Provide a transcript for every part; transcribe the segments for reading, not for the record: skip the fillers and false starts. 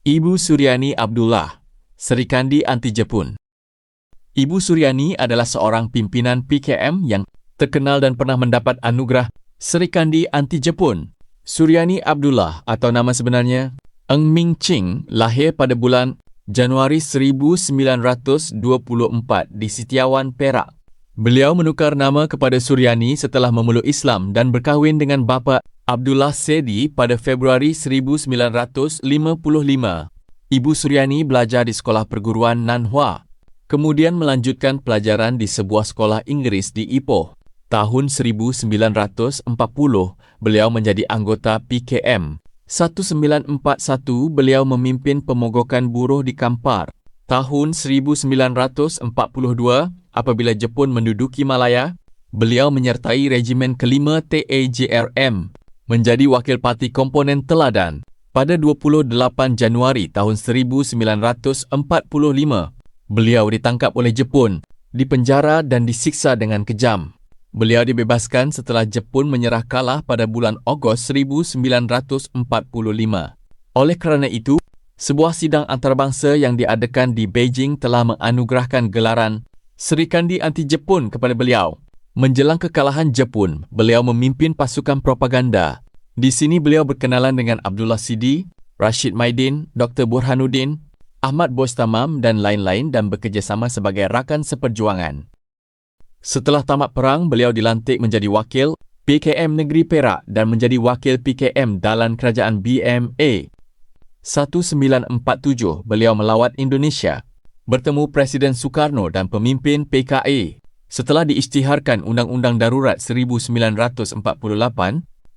Ibu Suryani Abdullah, Serikandi Anti Jepun. Ibu Suryani adalah seorang pimpinan PKM yang terkenal dan pernah mendapat anugerah Serikandi Anti Jepun. Suryani Abdullah atau nama sebenarnya Eng Ming Ching lahir pada bulan Januari 1924 di Setiawan, Perak. Beliau menukar nama kepada Suryani setelah memeluk Islam dan berkahwin dengan bapa Abdullah Sedi pada Februari 1955. Ibu Suryani belajar di sekolah perguruan Nanhua, kemudian melanjutkan pelajaran di sebuah sekolah Inggris di Ipoh. Tahun 1940, beliau menjadi anggota PKM. 1941, beliau memimpin pemogokan buruh di Kampar. Tahun 1942, apabila Jepun menduduki Malaya, beliau menyertai Regimen kelima TAJRM, menjadi wakil parti komponen teladan. Pada 28 Januari tahun 1945, beliau ditangkap oleh Jepun, dipenjara dan disiksa dengan kejam. Beliau dibebaskan setelah Jepun menyerah kalah pada bulan Ogos 1945. Oleh kerana itu, sebuah sidang antarabangsa yang diadakan di Beijing telah menganugerahkan gelaran Serikandi Anti Jepun kepada beliau. Menjelang kekalahan Jepun, beliau memimpin pasukan propaganda. Di sini beliau berkenalan dengan Abdullah Sidi, Rashid Maidin, Dr. Burhanuddin, Ahmad Bostamam dan lain-lain dan bekerjasama sebagai rakan seperjuangan. Setelah tamat perang, beliau dilantik menjadi wakil PKM Negeri Perak dan menjadi wakil PKM Dalan Kerajaan BMA. 1947, beliau melawat Indonesia, bertemu Presiden Sukarno dan pemimpin PKA. Setelah diisytiharkan Undang-Undang Darurat 1948,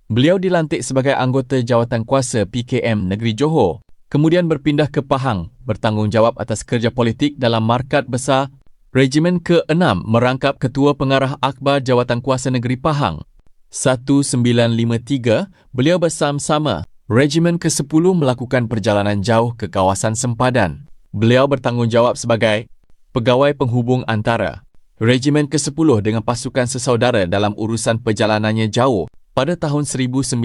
beliau dilantik sebagai anggota Jawatankuasa PKM Negeri Johor, kemudian berpindah ke Pahang, bertanggungjawab atas kerja politik dalam Markat Besar Regimen ke-6 merangkap Ketua Pengarah Akhbar Jawatankuasa Negeri Pahang. 1953, beliau bersama-sama Regimen ke-10 melakukan perjalanan jauh ke kawasan sempadan. Beliau bertanggungjawab sebagai Pegawai Penghubung Antara Regimen ke-10 dengan pasukan sesaudara dalam urusan perjalanannya jauh. Pada tahun 1955,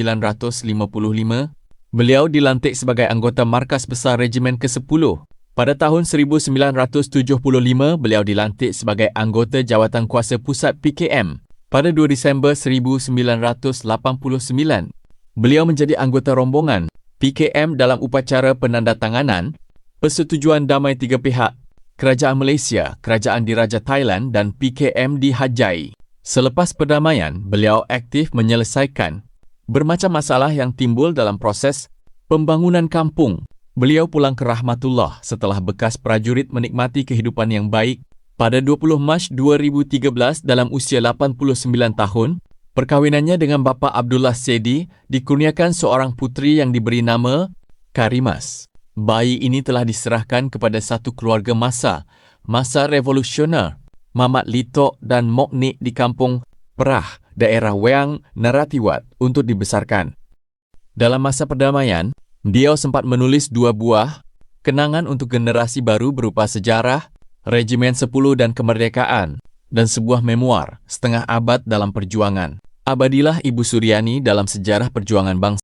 beliau dilantik sebagai anggota Markas Besar Regimen ke-10. Pada tahun 1975, beliau dilantik sebagai anggota Jawatankuasa Pusat PKM. Pada 2 Disember 1989, beliau menjadi anggota rombongan PKM dalam upacara penandatanganan Persetujuan Damai Tiga Pihak, Kerajaan Malaysia, Kerajaan Diraja Thailand dan PKM di Hajai. Selepas perdamaian, beliau aktif menyelesaikan bermacam masalah yang timbul dalam proses pembangunan kampung. Beliau pulang ke Rahmatullah setelah bekas prajurit menikmati kehidupan yang baik. Pada 20 Mac 2013 dalam usia 89 tahun, perkahwinannya dengan bapa Abdullah Sedi dikurniakan seorang puteri yang diberi nama Karimas. Bayi ini telah diserahkan kepada satu keluarga masa revolusioner, Mamat Litok dan Mok Nik di Kampung Perah, daerah Weang, Naratiwat untuk dibesarkan. Dalam masa perdamaian, dia sempat menulis 2 buah kenangan untuk generasi baru berupa sejarah, Regimen 10 dan Kemerdekaan, dan sebuah memoir setengah abad dalam perjuangan. Abadilah Ibu Suryani dalam sejarah perjuangan bangsa.